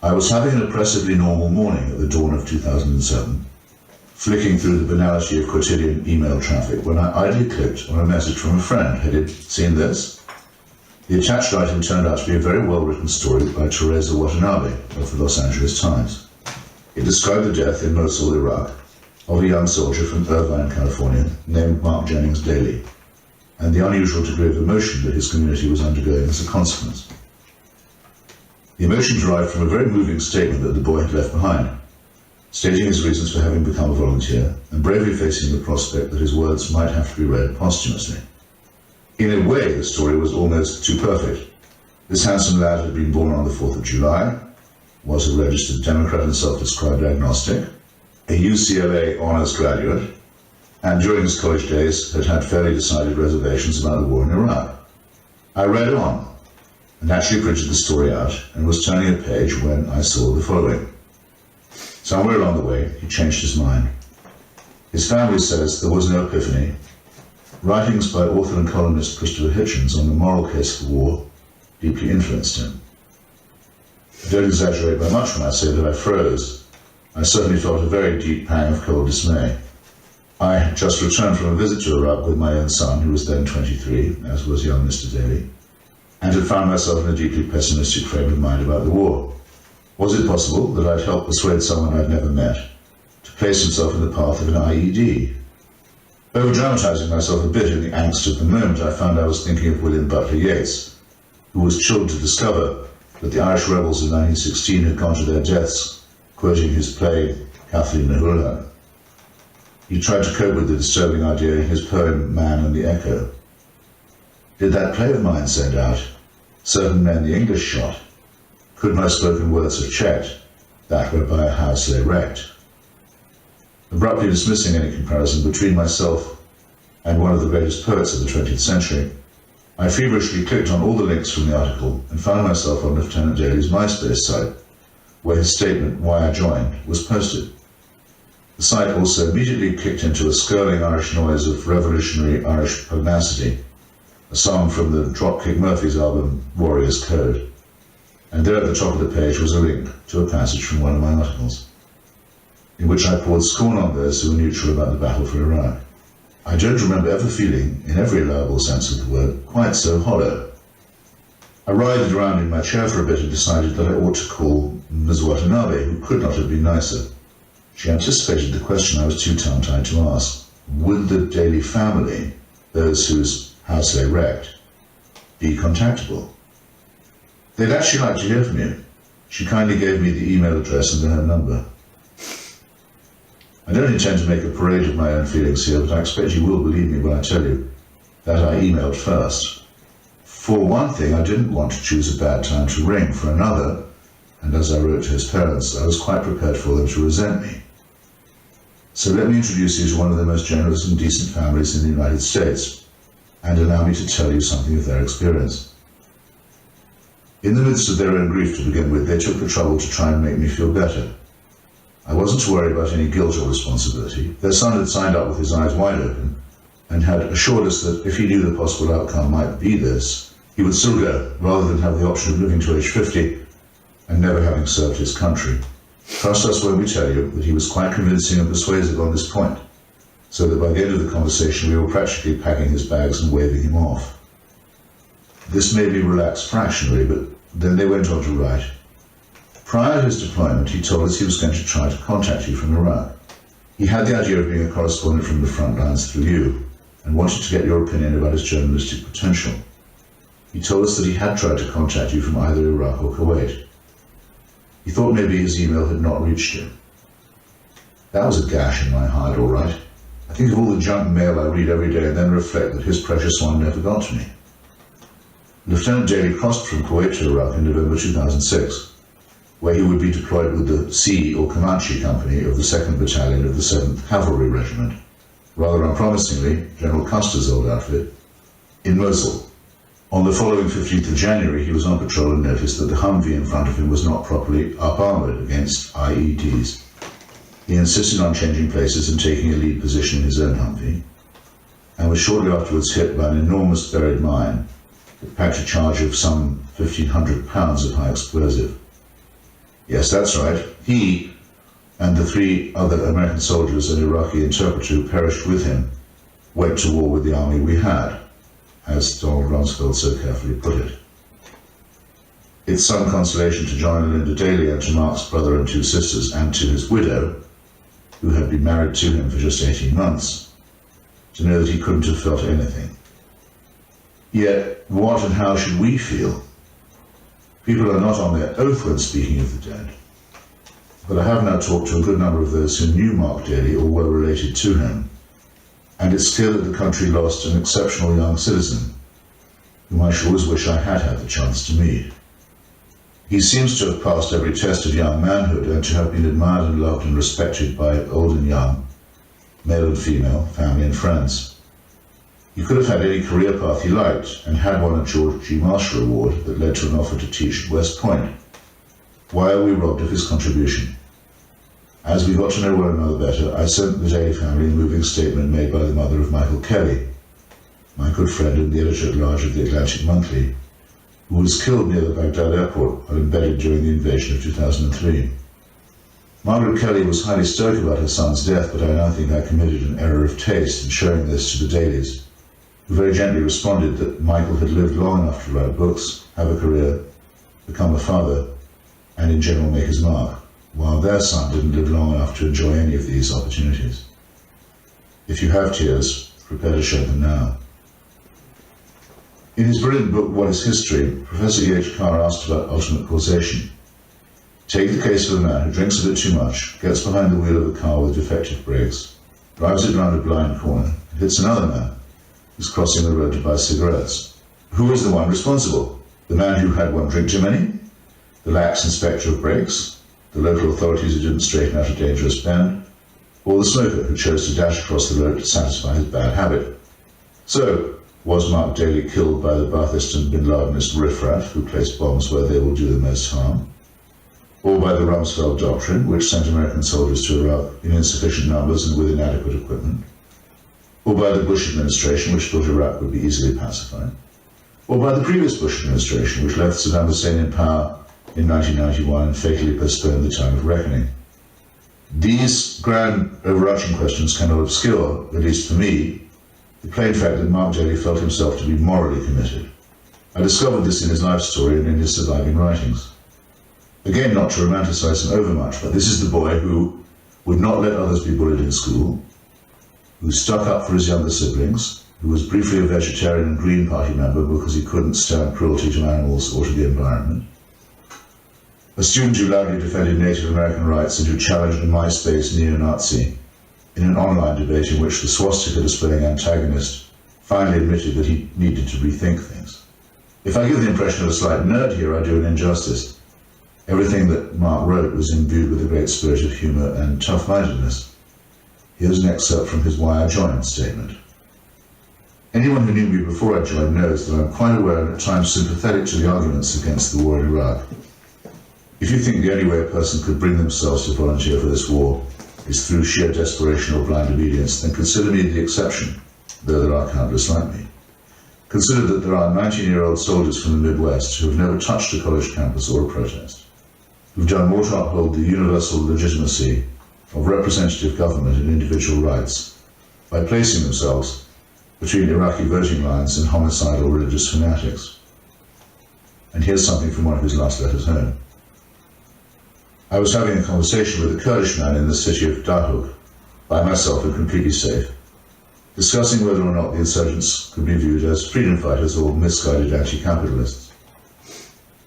I was having an oppressively normal morning at the dawn of 2007, flicking through the banality of quotidian email traffic when I idly clicked on a message from a friend headed, "Seen this?" The attached item turned out to be a very well-written story by Teresa Watanabe of the Los Angeles Times. It described the death in Mosul, Iraq, of a young soldier from Irvine, California, named Mark Jennings Daily, and the unusual degree of emotion that his community was undergoing as a consequence. The emotion derived from a very moving statement that the boy had left behind, stating his reasons for having become a volunteer and bravely facing the prospect that his words might have to be read posthumously. In a way, the story was almost too perfect. This handsome lad had been born on the 4th of July, was a registered Democrat and self-described agnostic, a UCLA honors graduate, and during his college days had had fairly decided reservations about the war in Iraq. I read on, and actually printed the story out, and was turning a page when I saw the following. Somewhere along the way, he changed his mind. His family says there was no epiphany. Writings by author and columnist Christopher Hitchens on the moral case for war deeply influenced him. I don't exaggerate by much when I say that I froze. I certainly felt a very deep pang of cold dismay. I had just returned from a visit to Iraq with my own son, who was then 23, as was young Mr. Daly, and had found myself in a deeply pessimistic frame of mind about the war. Was it possible that I'd help persuade someone I'd never met to place himself in the path of an IED? Over-dramatizing myself a bit in the angst of the moment, I found I was thinking of William Butler Yeats, who was chilled to discover that the Irish rebels in 1916 had gone to their deaths, quoting his play, Kathleen Nahula. He tried to cope with the disturbing idea in his poem, Man and the Echo. Did that play of mine send out certain men the English shot? Could my spoken words have checked that whereby a house lay wrecked? Abruptly dismissing any comparison between myself and one of the greatest poets of the 20th century, I feverishly clicked on all the links from the article and found myself on Lieutenant Daly's MySpace site, where his statement, "Why I Joined," was posted. The site also immediately kicked into a skirling Irish noise of revolutionary Irish pugnacity, a song from the Dropkick Murphys album, Warrior's Code. And there at the top of the page was a link to a passage from one of my articles, in which I poured scorn on those who were neutral about the battle for Iraq. I don't remember ever feeling, in every allowable sense of the word, quite so hollow. I writhed around in my chair for a bit and decided that I ought to call Ms. Watanabe, who could not have been nicer. She anticipated the question I was too tongue-tied to ask. Would the Daly family, those whose house lay wrecked, be contactable? They'd actually like to hear from you. She kindly gave me the email address and her number. I don't intend to make a parade of my own feelings here, but I expect you will believe me when I tell you that I emailed first. For one thing, I didn't want to choose a bad time to ring. For another, and as I wrote to his parents, I was quite prepared for them to resent me. So let me introduce you to one of the most generous and decent families in the United States, and allow me to tell you something of their experience. In the midst of their own grief to begin with, they took the trouble to try and make me feel better. I wasn't to worry about any guilt or responsibility. Their son had signed up with his eyes wide open and had assured us that if he knew the possible outcome might be this, he would still go, rather than have the option of living to age 50 and never having served his country. Trust us when we tell you that he was quite convincing and persuasive on this point, so that by the end of the conversation we were practically packing his bags and waving him off. This made me relax fractionally, but then they went on to write. Prior to his deployment, he told us he was going to try to contact you from Iraq. He had the idea of being a correspondent from the front lines through you, and wanted to get your opinion about his journalistic potential. He told us that he had tried to contact you from either Iraq or Kuwait. He thought maybe his email had not reached you. That was a gash in my heart, all right. I think of all the junk mail I read every day and then reflect that his precious one never got to me. Lieutenant Daly crossed from Kuwait to Iraq in November 2006, where he would be deployed with the C or Comanche Company of the 2nd Battalion of the 7th Cavalry Regiment, rather unpromisingly General Custer's old outfit, in Mosul. On the following 15th of January, he was on patrol and noticed that the Humvee in front of him was not properly up-armored against IEDs. He insisted on changing places and taking a lead position in his own Humvee, and was shortly afterwards hit by an enormous buried mine that packed a charge of some 1,500 pounds of high explosive. Yes, that's right. He and the 3 other American soldiers and Iraqi interpreter who perished with him went to war with the army we had, as Donald Rumsfeld so carefully put it. It's some consolation to John and Linda Daly and to Mark's brother and 2 sisters and to his widow, who had been married to him for just 18 months, to know that he couldn't have felt anything. Yet, what and how should we feel? People are not on their oath when speaking of the dead, but I have now talked to a good number of those who knew Mark Daly or were related to him, and it's clear that the country lost an exceptional young citizen, whom I should always wish I had had the chance to meet. He seems to have passed every test of young manhood and to have been admired and loved and respected by old and young, male and female, family and friends. He could have had any career path he liked and had won a George G. Marshall Award that led to an offer to teach at West Point. Why are we robbed of his contribution? As we got to know one another better, I sent the Daly family a moving statement made by the mother of Michael Kelly, my good friend and the editor-at-large of the Atlantic Monthly, who was killed near the Baghdad airport while embedded during the invasion of 2003. Margaret Kelly was highly stoic about her son's death, but I now think I committed an error of taste in showing this to the Dalys, who very gently responded that Michael had lived long enough to write books, have a career, become a father, and in general make his mark, while their son didn't live long enough to enjoy any of these opportunities. If you have tears, prepare to shed them now. In his brilliant book, What is History, Professor E.H. Carr asked about ultimate causation. Take the case of a man who drinks a bit too much, gets behind the wheel of a car with defective brakes, drives it round a blind corner, and hits another man who's crossing the road to buy cigarettes. Who is the one responsible? The man who had one drink too many? The lax inspector of brakes? The local authorities who didn't straighten out a dangerous bend? Or the smoker who chose to dash across the road to satisfy his bad habit? So, was Mark Daly killed by the Ba'athist and Bin Ladenist riffraff who placed bombs where they will do the most harm? Or by the Rumsfeld Doctrine, which sent American soldiers to Iraq in insufficient numbers and with inadequate equipment? Or by the Bush administration, which thought Iraq would be easily pacified? Or by the previous Bush administration, which left Saddam Hussein in power in 1991 and fatally postponed the time of reckoning? These grand overarching questions cannot obscure, at least for me, the plain fact that Mark Daly felt himself to be morally committed. I discovered this in his life story and in his surviving writings. Again, not to romanticize him overmuch, but this is the boy who would not let others be bullied in school, who stuck up for his younger siblings, who was briefly a vegetarian and Green Party member because he couldn't stand cruelty to animals or to the environment, a student who loudly defended Native American rights and who challenged a MySpace neo-Nazi in an online debate in which the swastika-displaying antagonist finally admitted that he needed to rethink things. If I give the impression of a slight nerd here, I do an injustice. Everything that Mark wrote was imbued with a great spirit of humour and tough-mindedness. Here's an excerpt from his Why I Joined statement. Anyone who knew me before I joined knows that I'm quite aware and at times sympathetic to the arguments against the war in Iraq. If you think the only way a person could bring themselves to volunteer for this war is through sheer desperation or blind obedience, then consider me the exception, though there are countless like me. Consider that there are 19-year-old soldiers from the Midwest who have never touched a college campus or a protest, who've done more to uphold the universal legitimacy of representative government and individual rights by placing themselves between Iraqi voting lines and homicidal religious fanatics. And here's something from one of his last letters home. I was having a conversation with a Kurdish man in the city of Dahuk, by myself and completely safe, discussing whether or not the insurgents could be viewed as freedom fighters or misguided anti-capitalists.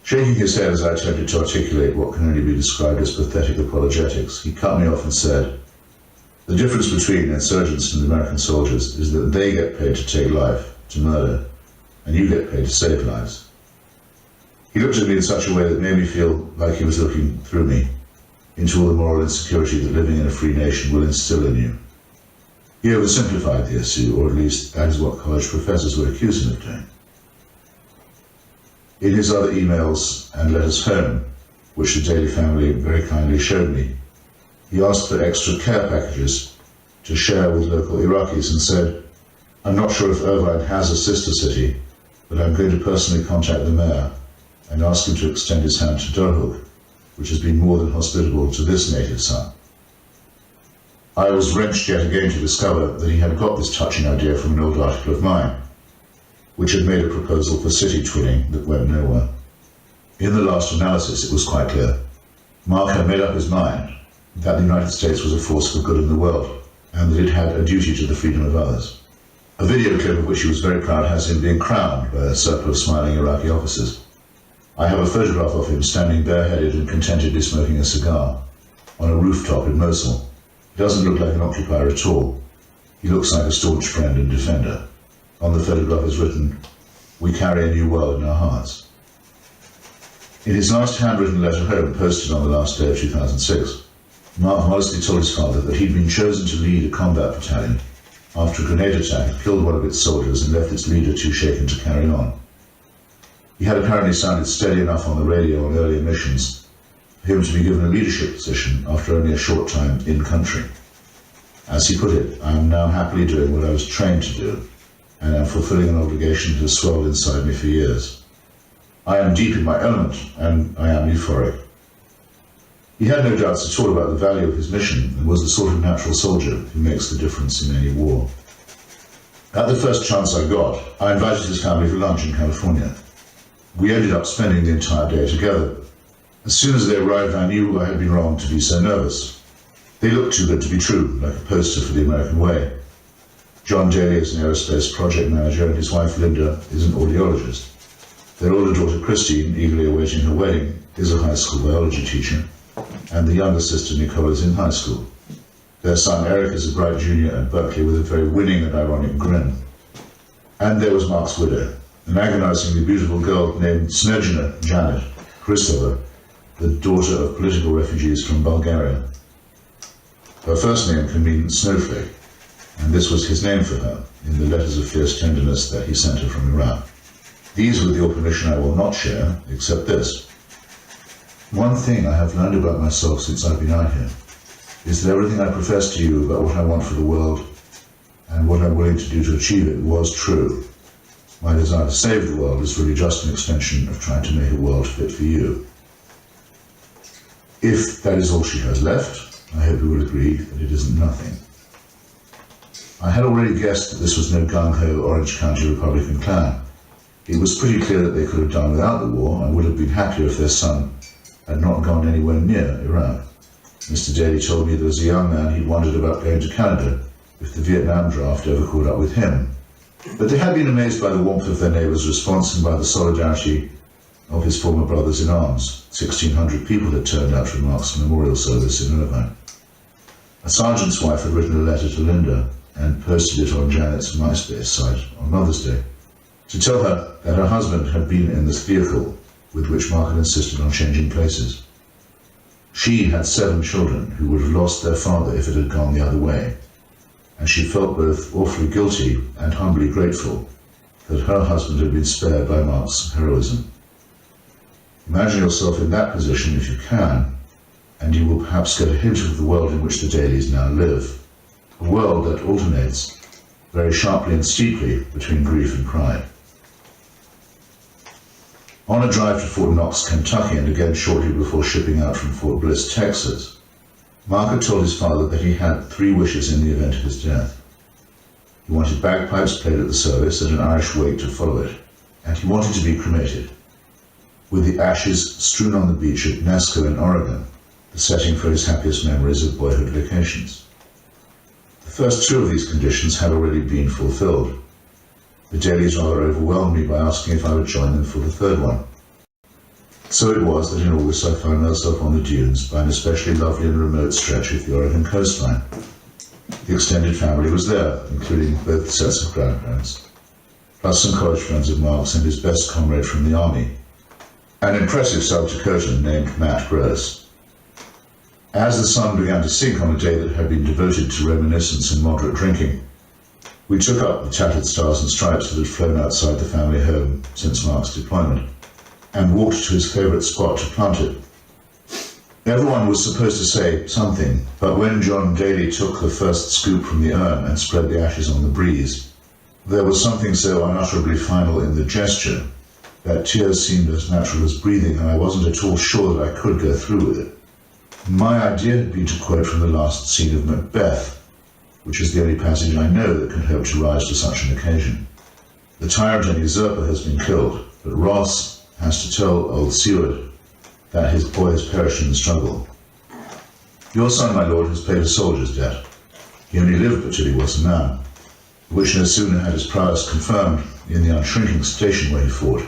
Shaking his head as I attempted to articulate what can only be described as pathetic apologetics, he cut me off and said, "The difference between insurgents and American soldiers is that they get paid to take life, to murder, and you get paid to save lives." He looked at me in such a way that made me feel like he was looking through me, into all the moral insecurity that living in a free nation will instill in you. He oversimplified the issue, or at least that is what college professors would accuse him of doing. In his other emails and letters home, which the Daly family very kindly showed me, he asked for extra care packages to share with local Iraqis and said, "I'm not sure if Irvine has a sister city, but I'm going to personally contact the mayor and ask him to extend his hand to Dohuk, which has been more than hospitable to this native son. I was wrenched yet again to discover that he had got this touching idea from an old article of mine, which had made a proposal for city twinning that went nowhere. In the last analysis, it was quite clear. Mark had made up his mind that the United States was a force for good in the world, and that it had a duty to the freedom of others. A video clip of which he was very proud has him being crowned by a circle of smiling Iraqi officers. I have a photograph of him standing bareheaded and contentedly smoking a cigar on a rooftop in Mosul. He doesn't look like an occupier at all. He looks like a staunch friend and defender. On the photograph is written, "We carry a new world in our hearts." In his last handwritten letter home, posted on the last day of 2006, Mark modestly told his father that he'd been chosen to lead a combat battalion after a grenade attack had killed one of its soldiers and left its leader too shaken to carry on. He had apparently sounded steady enough on the radio on earlier missions for him to be given a leadership position after only a short time in country. As he put it, "I am now happily doing what I was trained to do, and am fulfilling an obligation that has swelled inside me for years. I am deep in my element, and I am euphoric." He had no doubts at all about the value of his mission, and was the sort of natural soldier who makes the difference in any war. At the first chance I got, I invited his family for lunch in California. We ended up spending the entire day together. As soon as they arrived, I knew I had been wrong to be so nervous. They looked too good to be true, like a poster for the American way. John Daly is an aerospace project manager, and his wife Linda is an audiologist. Their older daughter Christine, eagerly awaiting her wedding, is a high school biology teacher, and the younger sister Nicole is in high school. Their son Eric is a bright junior at Berkeley with a very winning and ironic grin. And there was Mark's widow, an agonizingly beautiful girl named Snezhina Janet Christopher, the daughter of political refugees from Bulgaria. Her first name can mean snowflake, and this was his name for her in the letters of fierce tenderness that he sent her from Iraq. These, with your permission, I will not share, except this. One thing I have learned about myself since I've been out here is that everything I profess to you about what I want for the world and what I'm willing to do to achieve it was true. My desire to save the world is really just an extension of trying to make a world fit for you. If that is all she has left, I hope you will agree that it isn't nothing. I had already guessed that this was no gung-ho Orange County Republican clan. It was pretty clear that they could have done without the war and would have been happier if their son had not gone anywhere near Iraq. Mr. Daly told me that as a young man he'd wondered about going to Canada if the Vietnam draft ever caught up with him. But they had been amazed by the warmth of their neighbours' response and by the solidarity of his former brothers in arms. 1,600 people had turned out for Mark's memorial service in Irvine. A sergeant's wife had written a letter to Linda and posted it on Janet's MySpace site on Mother's Day to tell her that her husband had been in this vehicle with which Mark had insisted on changing places. She had 7 children who would have lost their father if it had gone the other way, and she felt both awfully guilty and humbly grateful that her husband had been spared by Mark's heroism. Imagine yourself in that position if you can, and you will perhaps get a hint of the world in which the Dalys now live, a world that alternates very sharply and steeply between grief and pride. On a drive to Fort Knox, Kentucky, and again shortly before shipping out from Fort Bliss, Texas, Mark had told his father that he had 3 wishes in the event of his death. He wanted bagpipes played at the service and an Irish wake to follow it, and he wanted to be cremated, with the ashes strewn on the beach at Nasco in Oregon, the setting for his happiest memories of boyhood vacations. The first 2 of these conditions had already been fulfilled. The Dalys rather overwhelmed me by asking if I would join them for the 3rd one. So it was that in August I found myself on the dunes by an especially lovely and remote stretch of the Oregon coastline. The extended family was there, including both sets of grandparents, plus some college friends of Mark's and his best comrade from the army, an impressive South Dakotan named Matt Gross. As the sun began to sink on a day that had been devoted to reminiscence and moderate drinking, we took up the tattered stars and stripes that had flown outside the family home since Mark's deployment, and walked to his favourite spot to plant it. Everyone was supposed to say something, but when John Daly took the first scoop from the urn and spread the ashes on the breeze, there was something so unutterably final in the gesture that tears seemed as natural as breathing, and I wasn't at all sure that I could go through with it. My idea had been to quote from the last scene of Macbeth, which is the only passage I know that can hope to rise to such an occasion. The tyrant and usurper has been killed, but Ross has to tell old Seward that his boy has perished in the struggle. Your son, my lord, has paid a soldier's debt. He only lived but till he was a man, which no sooner had his prowess confirmed in the unshrinking station where he fought,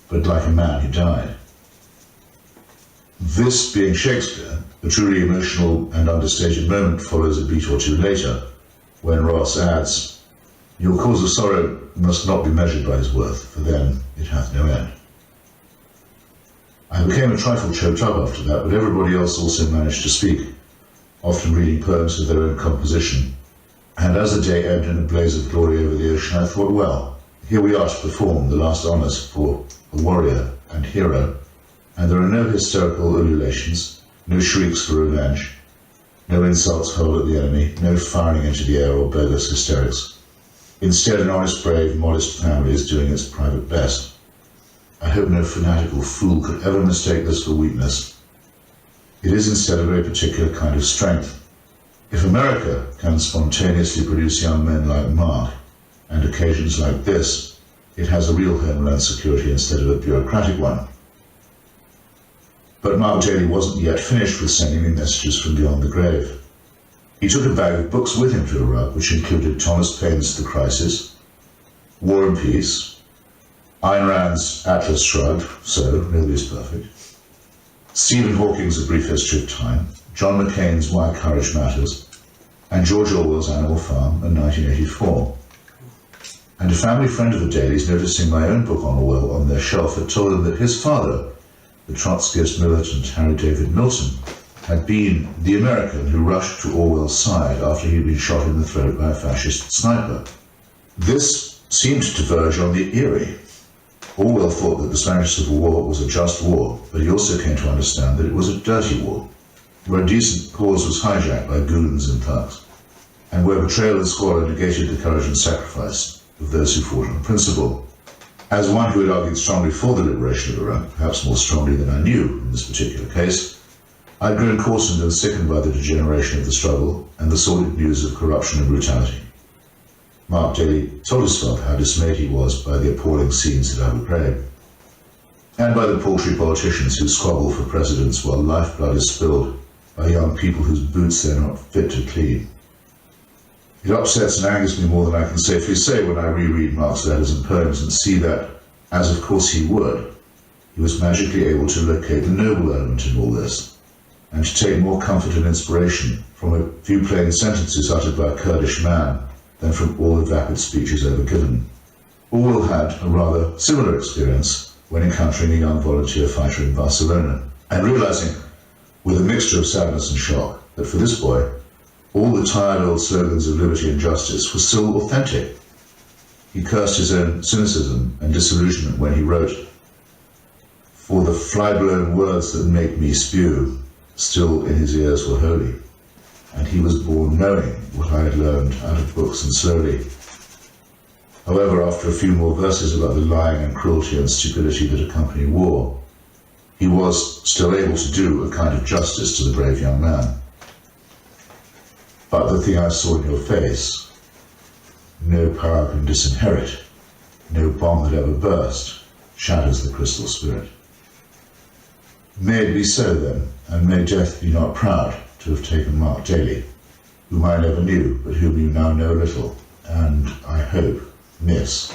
but like a man he died. This being Shakespeare, the truly emotional and understated moment follows a beat or two later, when Ross adds, "Your cause of sorrow must not be measured by his worth, for then it hath no end." I became a trifle choked up after that, but everybody else also managed to speak, often reading poems of their own composition. And as the day ebbed in a blaze of glory over the ocean, I thought, well, here we are to perform the last honours for a warrior and hero, and there are no hysterical ululations, no shrieks for revenge, no insults hurled at the enemy, no firing into the air or bogus hysterics. Instead, an honest, brave, modest family is doing its private best. I hope no fanatical fool could ever mistake this for weakness. It is instead a very particular kind of strength. If America can spontaneously produce young men like Mark, and occasions like this, it has a real homeland security instead of a bureaucratic one. But Mark Daly wasn't yet finished with sending me messages from beyond the grave. He took a bag of books with him to Iraq, which included Thomas Paine's The Crisis, War and Peace, Ayn Rand's Atlas Shrugged, so nobody's perfect, Stephen Hawking's A Brief History of Time, John McCain's Why Courage Matters, and George Orwell's Animal Farm in 1984. And a family friend of the Dalys, noticing my own book on Orwell on their shelf, had told them that his father, the Trotskyist militant Harry David Milton, had been the American who rushed to Orwell's side after he'd been shot in the throat by a fascist sniper. This seemed to verge on the eerie. Orwell thought that the Spanish Civil War was a just war, but he also came to understand that it was a dirty war, where a decent cause was hijacked by goons and thugs, and where betrayal and squalor negated the courage and sacrifice of those who fought on principle. As one who had argued strongly for the liberation of Iraq, perhaps more strongly than I knew in this particular case, I'd grown coarsened and sickened by the degeneration of the struggle and the sordid news of corruption and brutality. Mark Daly told his father how dismayed he was by the appalling scenes at Abu Ghraib, and by the paltry politicians who squabble for presidents while lifeblood is spilled by young people whose boots they're not fit to clean. It upsets and angers me more than I can safely say when I reread Mark's letters and poems and see that, as of course he would, he was magically able to locate the noble element in all this, and to take more comfort and inspiration from a few plain sentences uttered by a Kurdish man than from all the vapid speeches ever given. Orwell had a rather similar experience when encountering a young volunteer fighter in Barcelona, and realizing, with a mixture of sadness and shock, that for this boy, all the tired old slogans of liberty and justice were still authentic. He cursed his own cynicism and disillusionment when he wrote, "For the fly-blown words that make me spew still in his ears were holy, and he was born knowing what I had learned out of books and slowly." However, after a few more verses about the lying and cruelty and stupidity that accompany war, he was still able to do a kind of justice to the brave young man. But the thing I saw in your face, no power can disinherit, no bomb that ever burst, shatters the crystal spirit. May it be so then, and may death be not proud to have taken Mark Daly, whom I never knew, but whom you now know little, and, I hope, miss.